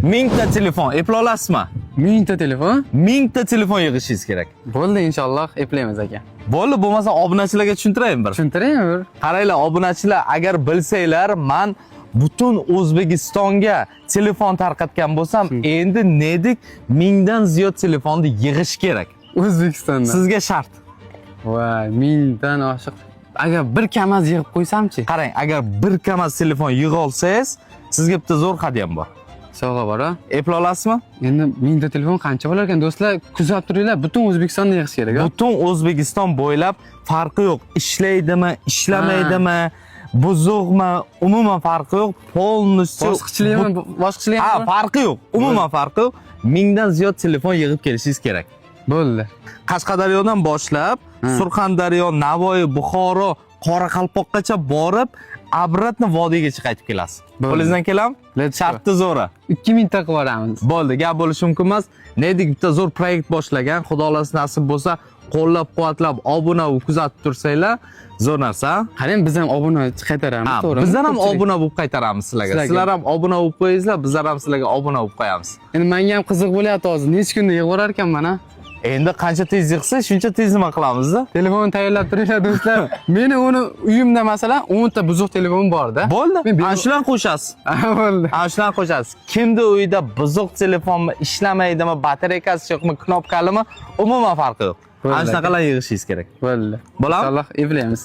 1000 ta telefon eplay olasizmi? 1000 ta telefon? 1000 ta telefon yig'ishingiz kerak. Bo'ldi, inshaalloh eplaymiz aka. Bo'ldi, bo'lmasa obunachilarga tushuntiraymi bir. Tushuntiraymi bir? Qaranglar, obunachilar, agar bilsanglar, men butun O'zbekistonga telefon tarqatgan bo'lsam, endi nedik 1000 dan ziyod telefonni yig'ish kerak. O'zbekistonda. Sizga shart. Voy, 1000 dan oshiq. Agar bir kamaz yig'ib qo'ysamchi? Qarang, agar bir kamaz telefon yig'a olsangiz, sizga bitta zo'r hadyam bor. Sovg'a bor-a? Eplay olasizmi? Endi 1000 ta telefon qancha bo'lar ekan do'stlar? Kuzatib turinglar, butun O'zbekistonda yig'ish kerak-a? Butun O'zbekiston bo'ylab farqi yo'q. Ishlaydimi, ishlamaydimi, buzuqmi, umuman farqi yo'q. Polностью boshqachilik Ha, farqi yo'q. Umuman farqi yo'q. 1000 dan ziyod telefon yig'ib kelishingiz kerak. Bo'ldi. Qashqadaryodan boshlab, Surxondaryo, Navoiy, Buxoro, Qoraqalpoqgacha borib, Abratni vodiygacha qaytib kelasiz. Qo'lingizdan keladimi? Shartni zo'ra. 2000 ta qilib yuboramiz. Bo'ldi, gap bo'lishi mumkin emas. Nedik bitta zo'r proyekt boshlagan, Xudo xolasa nasib bo'lsa, qo'llab-quvvatlab, obuna bo'lib kuzatib tursanglar, zo'r narsa. Qarang, biz ham obuna qaytaramiz, to'g'rimi? Bizlar ham obuna bo'lib qaytaramiz sizlarga. Sizlar ham obuna bo'lib qo'yingizlar, bizlar ham sizlarga obuna bo'lib qo'yamiz. Endi menga ham qiziq bo'lyapti hozir. Necha kunda yig'ib ekanman ha? Endi qancha tez yig'sa, shuncha tez nima qilamiz-da? Telefon tayyorlab turinglar do'stlar. Meni uni uyimda masalan 10 ta buzuq telefon bor-da. Bo'ldi. Ana shularni qo'shasiz. Bo'ldi. Ana shularni qo'shasiz. Kimda uyda buzuq telefonmi, ishlamaydimi, batareykasi yo'qmi, knopkalimi, umuman farqi yo'q. Ana shunaqalar yig'ishingiz kerak. Bo'ldi. Bo'ladimi? Inshaalloh eplaymiz.